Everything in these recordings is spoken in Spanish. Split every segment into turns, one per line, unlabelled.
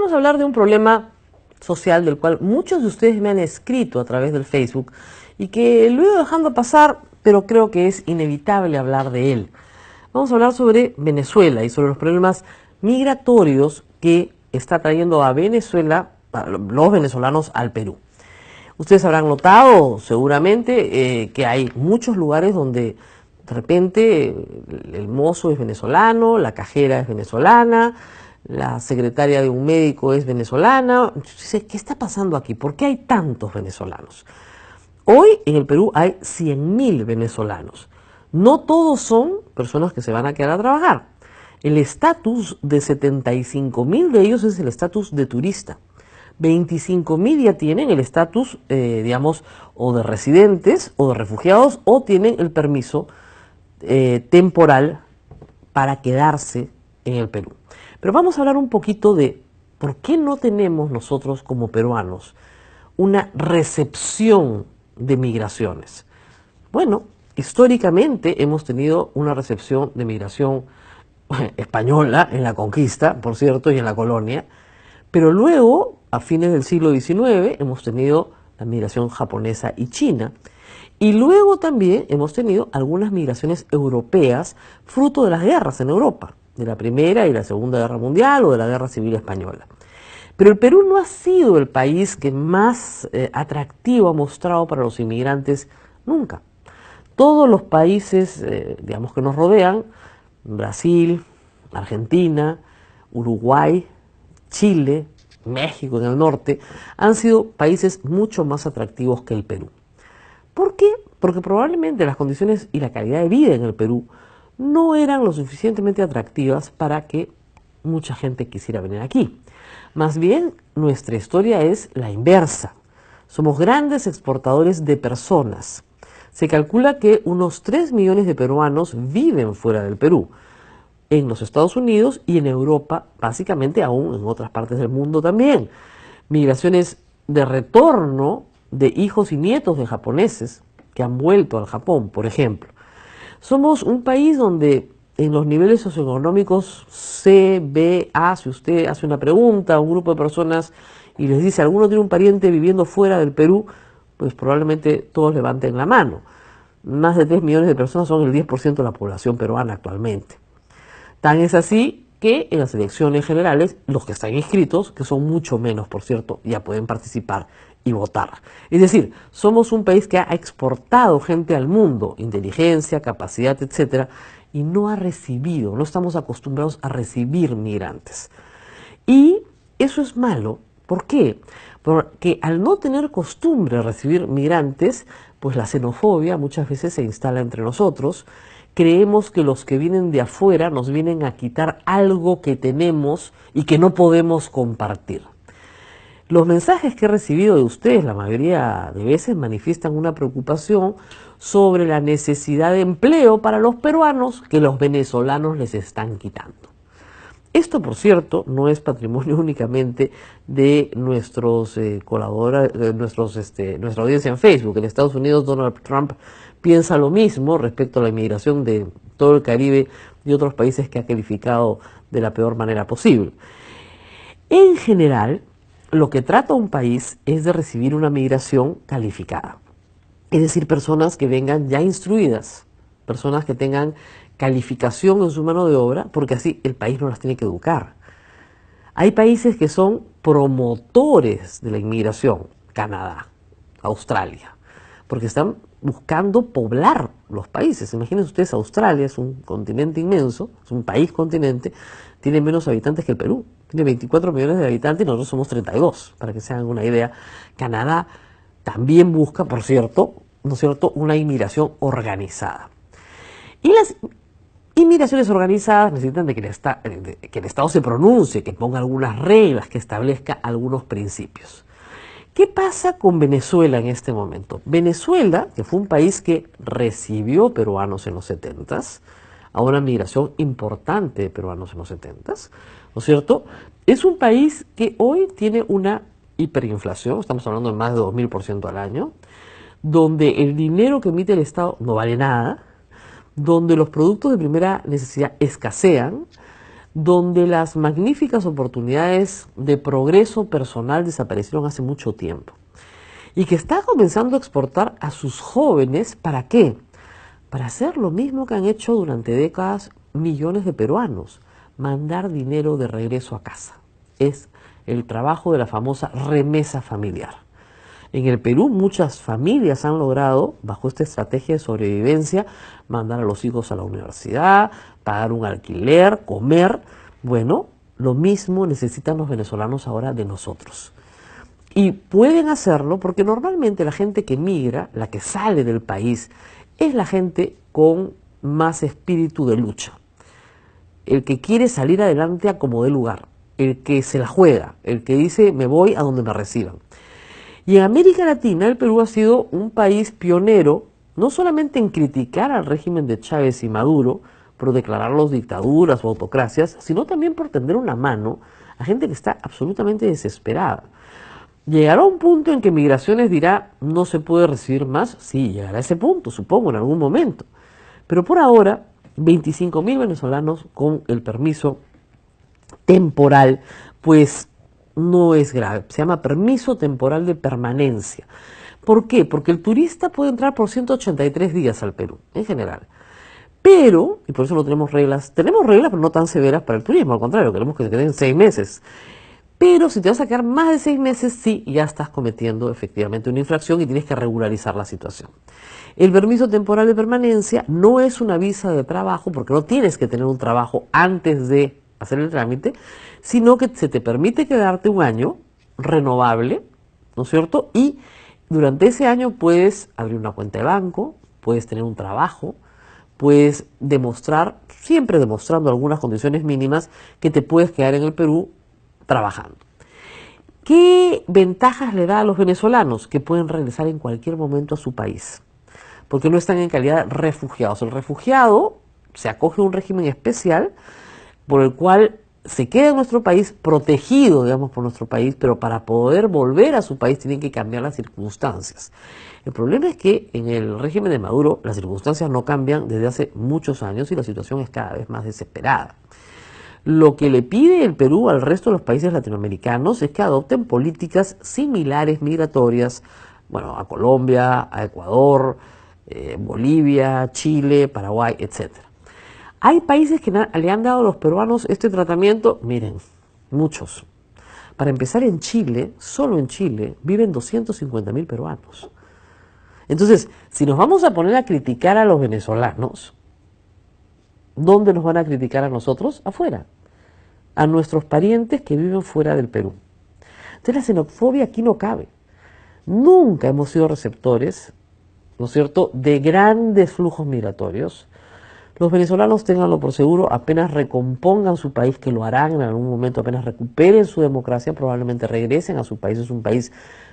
vamos a hablar de un problema social del cual muchos de ustedes me han escrito a través del Facebook y que lo he ido dejando pasar, pero creo que es inevitable hablar de él. Vamos a hablar sobre Venezuela y sobre los problemas migratorios que está trayendo a Venezuela, a los venezolanos al Perú. Ustedes habrán notado seguramente que hay muchos lugares donde de repente el mozo es venezolano, la cajera es venezolana, la secretaria de un médico es venezolana. Entonces, ¿qué está pasando aquí? ¿Por qué hay tantos venezolanos? Hoy en el Perú hay 100.000 venezolanos. No todos son personas que se van a quedar a trabajar. El estatus de 75.000 de ellos es el estatus de turista. 25.000 ya tienen el estatus, digamos, o de residentes o de refugiados, o tienen el permiso temporal para quedarse en el Perú. Pero vamos a hablar un poquito de por qué no tenemos nosotros como peruanos una recepción de migraciones. Bueno, históricamente hemos tenido una recepción de migración española en la conquista, por cierto, y en la colonia, pero luego, a fines del siglo XIX, hemos tenido la migración japonesa y china, y luego también hemos tenido algunas migraciones europeas fruto de las guerras en Europa, de la Primera y la Segunda Guerra Mundial o de la Guerra Civil Española. Pero el Perú no ha sido el país que más atractivo ha mostrado para los inmigrantes nunca. Todos los países, digamos, que nos rodean, Brasil, Argentina, Uruguay, Chile, México en el norte, han sido países mucho más atractivos que el Perú. ¿Por qué? Porque probablemente las condiciones y la calidad de vida en el Perú no eran lo suficientemente atractivas para que mucha gente quisiera venir aquí. Más bien, nuestra historia es la inversa. Somos grandes exportadores de personas. Se calcula que unos 3 millones de peruanos viven fuera del Perú, en los Estados Unidos y en Europa, básicamente aún en otras partes del mundo también. Migraciones de retorno de hijos y nietos de japoneses que han vuelto al Japón, por ejemplo. Somos un país donde en los niveles socioeconómicos C, B, A, si usted hace una pregunta a un grupo de personas y les dice, ¿alguno tiene un pariente viviendo fuera del Perú? Pues probablemente todos levanten la mano. Más de 3 millones de personas son el 10% de la población peruana actualmente. Tan es así que en las elecciones generales, los que están inscritos, que son mucho menos, por cierto, ya pueden participar y votar. Es decir, somos un país que ha exportado gente al mundo, inteligencia, capacidad, etcétera, y no ha recibido, no estamos acostumbrados a recibir migrantes. Y eso es malo. ¿Por qué? Porque al no tener costumbre de recibir migrantes, pues la xenofobia muchas veces se instala entre nosotros. Creemos que los que vienen de afuera nos vienen a quitar algo que tenemos y que no podemos compartir. Los mensajes que he recibido de ustedes, la mayoría de veces, manifiestan una preocupación sobre la necesidad de empleo para los peruanos que los venezolanos les están quitando. Esto, por cierto, no es patrimonio únicamente de nuestros colaboradores, nuestra audiencia en Facebook. En Estados Unidos, Donald Trump piensa lo mismo respecto a la inmigración de todo el Caribe y otros países que ha calificado de la peor manera posible. En general, lo que trata un país es de recibir una migración calificada. Es decir, personas que vengan ya instruidas, personas que tengan calificación en su mano de obra, porque así el país no las tiene que educar. Hay países que son promotores de la inmigración, Canadá, Australia, porque están buscando poblar los países. Imagínense ustedes, Australia es un continente inmenso, es un país continente, tiene menos habitantes que el Perú, tiene 24 millones de habitantes y nosotros somos 32, para que se hagan una idea. Canadá también busca, por cierto, ¿no es cierto?, una inmigración organizada. Y las inmigraciones organizadas necesitan de que el Estado se pronuncie, que ponga algunas reglas, que establezca algunos principios. ¿Qué pasa con Venezuela en este momento? Venezuela, que fue un país que recibió peruanos en los 70s, a una migración importante de peruanos en los 70s, ¿no es cierto?, es un país que hoy tiene una hiperinflación, estamos hablando de más de 2000% al año, donde el dinero que emite el Estado no vale nada, donde los productos de primera necesidad escasean, donde las magníficas oportunidades de progreso personal desaparecieron hace mucho tiempo y que está comenzando a exportar a sus jóvenes. ¿Para qué? Para hacer lo mismo que han hecho durante décadas millones de peruanos, mandar dinero de regreso a casa. Es el trabajo de la famosa remesa familiar. En el Perú muchas familias han logrado, bajo esta estrategia de sobrevivencia, mandar a los hijos a la universidad, pagar un alquiler, comer. Bueno, lo mismo necesitan los venezolanos ahora de nosotros. Y pueden hacerlo porque normalmente la gente que migra, la que sale del país, es la gente con más espíritu de lucha. El que quiere salir adelante a como dé lugar, el que se la juega, el que dice me voy a donde me reciban. Y en América Latina el Perú ha sido un país pionero, no solamente en criticar al régimen de Chávez y Maduro, por declararlos dictaduras o autocracias, sino también por tender una mano a gente que está absolutamente desesperada. ¿Llegará un punto en que Migraciones dirá no se puede recibir más? Sí, llegará a ese punto, supongo, en algún momento. Pero por ahora, 25.000 venezolanos con el permiso temporal, pues no es grave. Se llama permiso temporal de permanencia. ¿Por qué? Porque el turista puede entrar por 183 días al Perú, en general. Pero, y por eso no tenemos reglas pero no tan severas para el turismo, al contrario, queremos que se queden 6 meses. Pero si te vas a quedar más de 6 meses, sí, ya estás cometiendo efectivamente una infracción y tienes que regularizar la situación. El permiso temporal de permanencia no es una visa de trabajo, porque no tienes que tener un trabajo antes de hacer el trámite, sino que se te permite quedarte un año renovable, ¿no es cierto? Y durante ese año puedes abrir una cuenta de banco, puedes tener un trabajo, puedes demostrar, siempre demostrando algunas condiciones mínimas, que te puedes quedar en el Perú trabajando. ¿Qué ventajas le da a los venezolanos? Que pueden regresar en cualquier momento a su país, porque no están en calidad de refugiados. El refugiado se acoge a un régimen especial por el cual se queda en nuestro país, protegido, digamos, por nuestro país, pero para poder volver a su país tienen que cambiar las circunstancias. El problema es que en el régimen de Maduro las circunstancias no cambian desde hace muchos años y la situación es cada vez más desesperada. Lo que le pide el Perú al resto de los países latinoamericanos es que adopten políticas similares migratorias, bueno, a Colombia, a Ecuador, Bolivia, Chile, Paraguay, etc. Hay países que le han dado a los peruanos este tratamiento, miren, muchos. Para empezar, en Chile, solo en Chile, viven 250.000 peruanos. Entonces, si nos vamos a poner a criticar a los venezolanos, ¿dónde nos van a criticar a nosotros? Afuera. A nuestros parientes que viven fuera del Perú. Entonces la xenofobia aquí no cabe. Nunca hemos sido receptores, ¿no es cierto?, de grandes flujos migratorios. Los venezolanos, ténganlo por seguro, apenas recompongan su país, que lo harán en algún momento, apenas recuperen su democracia, probablemente regresen a su país. Es un país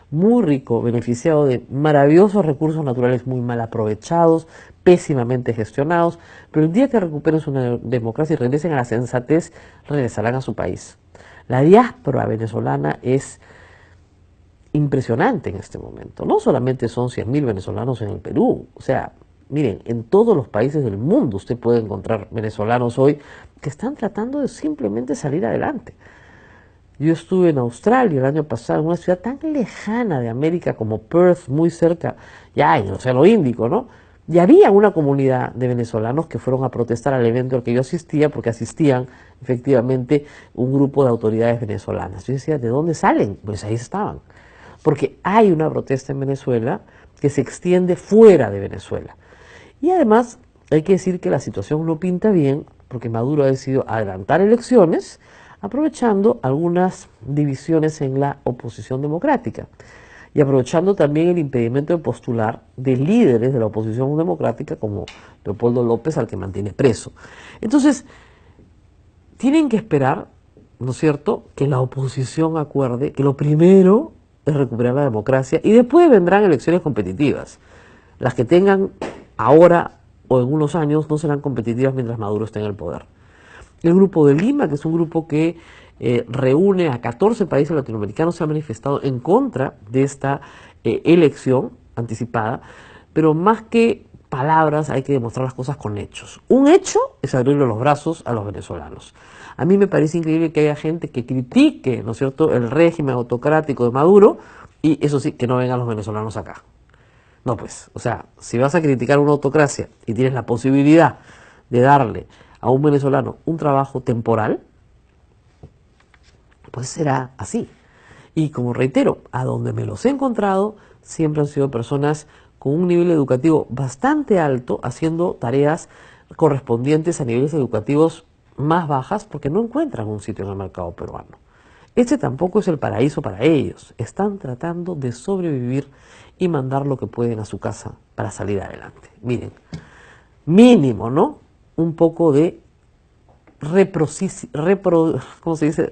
muy rico, beneficiado de maravillosos recursos naturales muy mal aprovechados, pésimamente gestionados, pero el día que recuperen su democracia y regresen a la sensatez, regresarán a su país. La diáspora venezolana es impresionante en este momento. No solamente son 100.000 venezolanos en el Perú, o sea, miren, en todos los países del mundo usted puede encontrar venezolanos hoy que están tratando de simplemente salir adelante. Yo estuve en Australia el año pasado, en una ciudad tan lejana de América como Perth, muy cerca, ya en el Océano Índico, ¿no? Y había una comunidad de venezolanos que fueron a protestar al evento al que yo asistía, porque asistían efectivamente un grupo de autoridades venezolanas. Yo decía, ¿de dónde salen? Pues ahí estaban. Porque hay una protesta en Venezuela que se extiende fuera de Venezuela. Y además hay que decir que la situación no pinta bien, porque Maduro ha decidido adelantar elecciones, aprovechando algunas divisiones en la oposición democrática y aprovechando también el impedimento de postular de líderes de la oposición democrática como Leopoldo López, al que mantiene preso. Entonces, tienen que esperar, ¿no es cierto?, que la oposición acuerde que lo primero es recuperar la democracia y después vendrán elecciones competitivas. Las que tengan ahora o en unos años no serán competitivas mientras Maduro esté en el poder. El Grupo de Lima, que es un grupo que reúne a 14 países latinoamericanos, se ha manifestado en contra de esta elección anticipada, pero más que palabras, hay que demostrar las cosas con hechos. Un hecho es abrirle los brazos a los venezolanos. A mí me parece increíble que haya gente que critique, ¿no es cierto?, el régimen autocrático de Maduro, y eso sí, que no vengan los venezolanos acá. No, pues, o sea, si vas a criticar una autocracia y tienes la posibilidad de darle a un venezolano un trabajo temporal, pues será así. Y como reitero, a donde me los he encontrado, siempre han sido personas con un nivel educativo bastante alto, haciendo tareas correspondientes a niveles educativos más bajas, porque no encuentran un sitio en el mercado peruano. Este tampoco es el paraíso para ellos. Están tratando de sobrevivir y mandar lo que pueden a su casa para salir adelante. Miren, mínimo, ¿no? Un poco de ¿cómo se dice?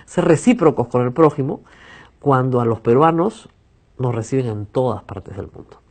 Ser recíprocos con el prójimo, cuando a los peruanos nos reciben en todas partes del mundo.